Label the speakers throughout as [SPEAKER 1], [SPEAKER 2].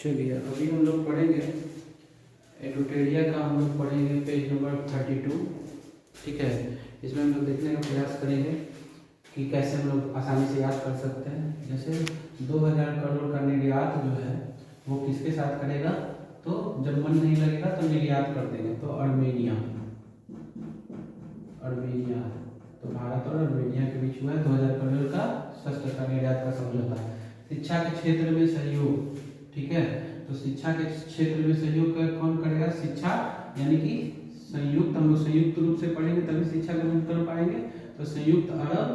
[SPEAKER 1] चलिए अभी हम लोग पढ़ेंगे एडुटेरिया का, हम लोग पढ़ेंगे पेज नंबर 32। ठीक है, इसमें हम लोग देखने का प्रयास करेंगे कि कैसे हम लोग आसानी से याद कर सकते हैं। जैसे 2000 करोड़ का निर्यात जो है वो किसके साथ करेगा, तो जब मन नहीं लगेगा तो निर्यात कर देंगे, तो अर्मेनिया। तो भारत और अर्मेनिया के बीच हुआ है 2000 करोड़ का शस्त्र का निर्यात का समझौता। शिक्षा के क्षेत्र में सहयोग, ठीक है, तो शिक्षा के क्षेत्र में सहयोग कौन करेगा, शिक्षा यानी कि संयुक्त, हम लोग संयुक्त रूप से पढ़ेंगे तभी शिक्षा ग्रहण कर पाएंगे। तो संयुक्त अरब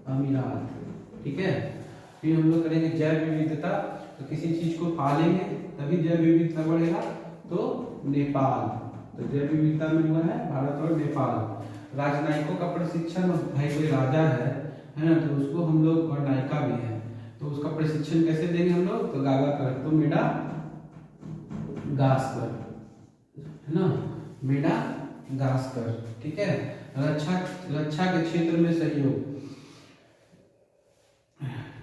[SPEAKER 1] अमीरात, ठीक है। फिर हम लोग करेंगे जैव विविधता, तो किसी चीज को पालेंगे तभी जैव विविधता बढ़ेगा, तो नेपाल, तो जैव विविधता में हुआ है भारत और नेपाल। राजनयिकों का प्रशिक्षण, भाई कोई राजा है ना, तो उसको हम लोग, और नायिका भी है, तो उसका प्रशिक्षण कैसे देंगे हम लोग, तो गागा कर, तो मेडा गास्कर, है ना, मेडा गास्कर, ठीक है। रक्षा के क्षेत्र में सहयोग,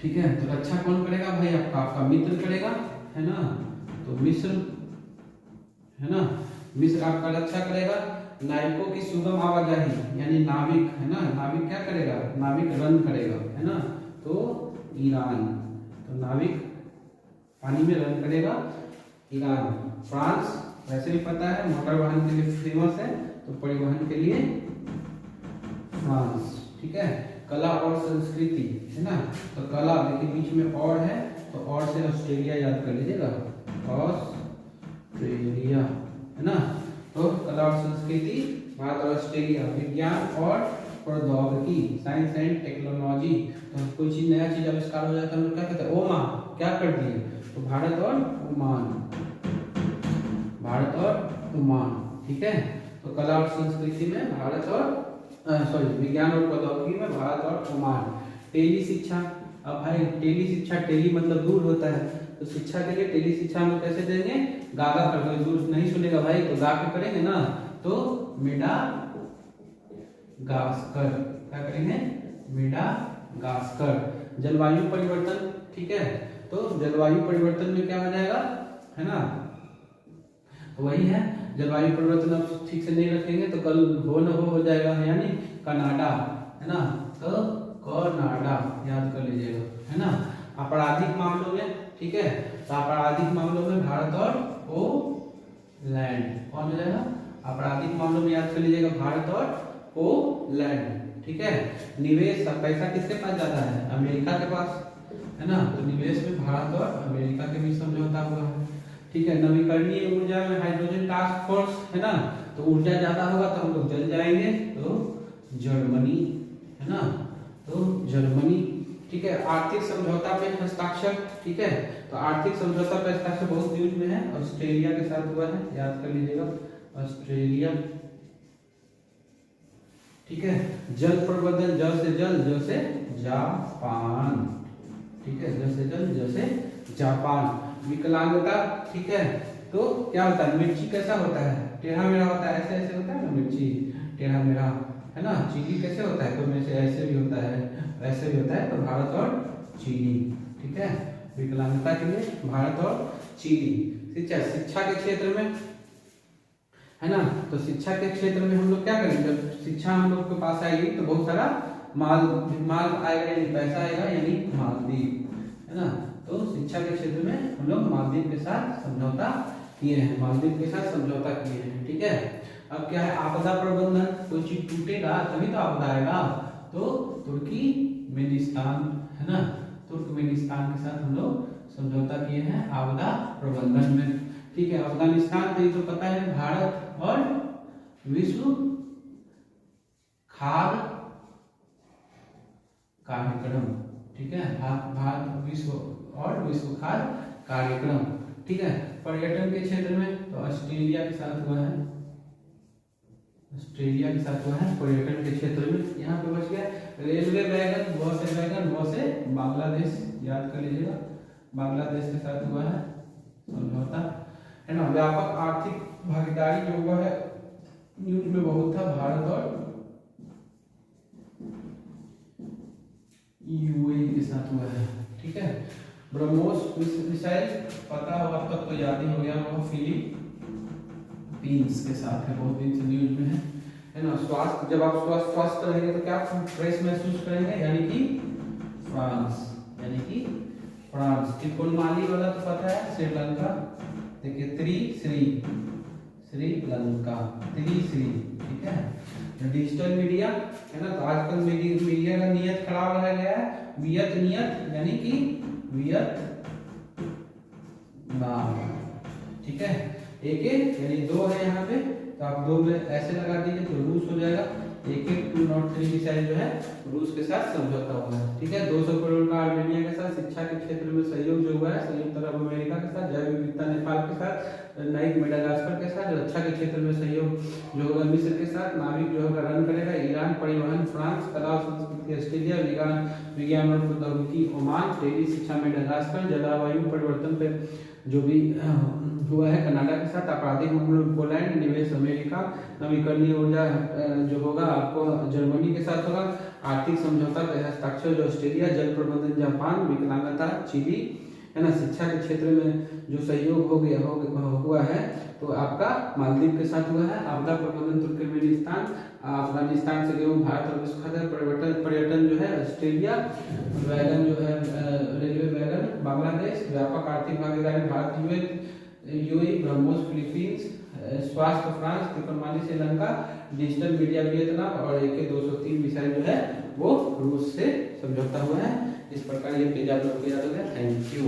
[SPEAKER 1] ठीक है, तो रक्षा कौन करेगा भाई, आपका मित्र करेगा, है ना, तो मिस्र, है ना, मिस्र आपका रक्षा करेगा। नाविकों की सुगम आवाजाही यानी नाविक, है ना, नाविक क्या करेगा, नाविक रन करेगा, है ना, तो ईरान, तो नाविक पानी में रन करेगा ईरान। फ्रांस वैसे भी पता है मोटर वाहन के लिए फेमस है, तो परिवहन के लिए फ्रांस, ठीक है। कला और संस्कृति, है ना, तो कला देखिए बीच में और है, तो और से ऑस्ट्रेलिया याद कर लीजिएगा, ऑस्ट्रेलिया, है ना, तो कला और संस्कृति भारत और ऑस्ट्रेलिया। विज्ञान और प्रौद्योगिकी, साइंस एंड टेक्नोलॉजी, तो कोई चीज नया चीज आविष्कार हो जाता है, हम लोग क्या कहते हैं, ओमान, क्या कर दिए, तो भारत और ओमान, ठीक है। तो कला और संस्कृति में भारत और विज्ञान और प्रौद्योगिकी में भारत और ओमान। टेली शिक्षा, अब भाई टेली शिक्षा, टेली मतलब दूर होता है, तो शिक्षा के लिए टेली शिक्षा हम कैसे देंगे, गागा कर, कोई दूर नहीं सुनेगा भाई तो गा के करेंगे ना, तो मेडा गास्कर, क्या करेंगे, मेडा गास्कर। जलवायु परिवर्तन, ठीक है, तो जलवायु परिवर्तन में क्या हो जाएगा, है ना, वही है जलवायु परिवर्तन। अब ठीक से नहीं रखेंगे तो कल हो न हो जाएगा, यानी कनाडा, है ना, तो कनाडा याद कर लीजिएगा, है ना। आपराधिक मामलों में, ठीक है, तो आपराधिक मामलों में भारत और पोलैंड, कौन हो जाएगा, आपराधिक मामलों में याद कर लीजिएगा भारत और पोलैंड, ठीक है। निवेश, पैसा किसके पास जाता है, अमेरिका के पास, है ना, तो निवेश में भारत और अमेरिका के बीच समझौता हुआ है, ठीक है। नवीकरणीय ऊर्जा में हाइड्रोजन टास्क फोर्स, है ना, तो ऊर्जा ज्यादा होगा तो हम लोग जल जाएंगे, तो जर्मनी, है ना, तो जर्मनी, ठीक है। आर्थिक समझौता पे हस्ताक्षर, ठीक है, तो आर्थिक समझौता पे हस्ताक्षर बहुत न्यूज में है, ऑस्ट्रेलिया के साथ हुआ है, याद कर लीजिएगा, ऑस्ट्रेलिया, ठीक है। जल प्रबंधन, जल से जल, जल से जापान, ठीक है, जल से जल, जल से जापान। विकलांगता, ठीक है, तो क्या होता है, मिर्ची कैसा होता है, टेढ़ा मेढ़ा होता है, ऐसे ऐसे होता है ना, मिर्ची टेढ़ा मेढ़ा, है ना। चिली कैसे होता है, तो में से ऐसे भी होता है, वैसे भी होता है, तो भारत और चिली, ठीक है, विकलांगता के लिए भारत और चिली। शिक्षा के क्षेत्र में, है ना, तो शिक्षा के क्षेत्र में हम लोग क्या करेंगे, जब शिक्षा हम लोग के पास आएगी तो बहुत सारा माल आएगा, यानी पैसा आएगा, यानी मालदीव, है ना, तो शिक्षा के क्षेत्र में हम लोग मालदीव के साथ समझौता किए हैं, ठीक है। अब क्या है, आपदा प्रबंधन, कोई चीज टूटेगा तभी तो आपदा आएगा, तो तुर्कमेनिस्तान, है ना, तुर्कमेनिस्तान के साथ हम लोग समझौता किए हैं आपदा प्रबंधन में, ठीक है। अफगानिस्तान में तो पता है भारत और विश्व खाद्य कार्यक्रम, ठीक है, भारत विश्व और विश्व खाद्य कार्यक्रम, ठीक है। पर्यटन के क्षेत्र में तो ऑस्ट्रेलिया के साथ हुआ है, पर्यटन के क्षेत्र में, यहाँ पे बच गया रेलवे वैगन, बहुत से बांग्लादेश, याद कर लीजिएगा, बांग्लादेश के साथ हुआ है समझौता, है ना। व्यापक आर्थिक भागीदारी जो हुआ है न्यूज में बहुत था, भारत और यूएई के साथ हुआ है, ठीक है। ब्रह्मोस मिसाइल पता होगा अब तक तो याद ही हो गया, वो फिलीपींस के साथ है, बहुत दिन से न्यूज में है ना। स्वास्थ्य, जब आप स्वस्थ रहेंगे तो क्या फ्रेश महसूस करेंगे, यानी कि फ्रांस, यानी कि फ्रांस। त्रिकोणमाली वाला तो पता है, श्रीलंका, देखिए श्रीलंका, ठीक है। डिजिटल मीडिया है ना, तो आजकल मीडिया का नियत खराब रह गया है, नियत यानी कि वियतनाम, ठीक है। एक यानी दो है यहाँ पे, तो आप दो में ऐसे लगा दीजिए तो रूस हो जाएगा। 203 मिसाइल जो है रूस के साथ समझौता हुआ है, ठीक है। 200 करोड़ का आर्मेनिया के साथ शिक्षा के क्षेत्र में सहयोग जो हुआ है, संयुक्त अरब अमेरिका के साथ, जैव विविधता नेपाल के साथ, नई मेडागास्कर के साथ, रक्षा के क्षेत्र में सहयोग जो होगा मिस्र के साथ, नाविक जो होगा रन करेगा ईरान, परिवहन फ्रांस, कला और संस्कृति ऑस्ट्रेलिया, विज्ञान और प्रौद्योगिकी ओमान, टेली शिक्षा मेडागास्कर, जलवायु परिवर्तन पे जो भी हुआ है कनाडा के साथ, आपराधिक मामलों में पोलैंड, निवेश अमेरिका, नवीकरणीय ऊर्जा जो होगा आपको जर्मनी के साथ होगा, आर्थिक समझौता का हस्ताक्षर जो ऑस्ट्रेलिया, जल प्रबंधन जापान, विकलांगता चिली, है ना। शिक्षा के क्षेत्र में जो सहयोग हुआ है तो आपका मालदीव के साथ हुआ है। आपदा प्रबंधन तुर्कमेनिस्तान, अफगानिस्तान से गेहूं भारत और विश्व खाद्य पर्यटन जो है ऑस्ट्रेलिया, वैगन जो है रेलवे वैगन बांग्लादेश, व्यापक आर्थिक भागीदारी भारत यूएई, ब्रह्मोस फिलीपींस, स्वास्थ्य France, Trincomalee Sri Lanka, digital media Vietnam और AK-203 मिसाइल जो है वो रूस से समझौता हुआ है। इस प्रकार ये पेज आप लोग को याद हो गया। Thank you.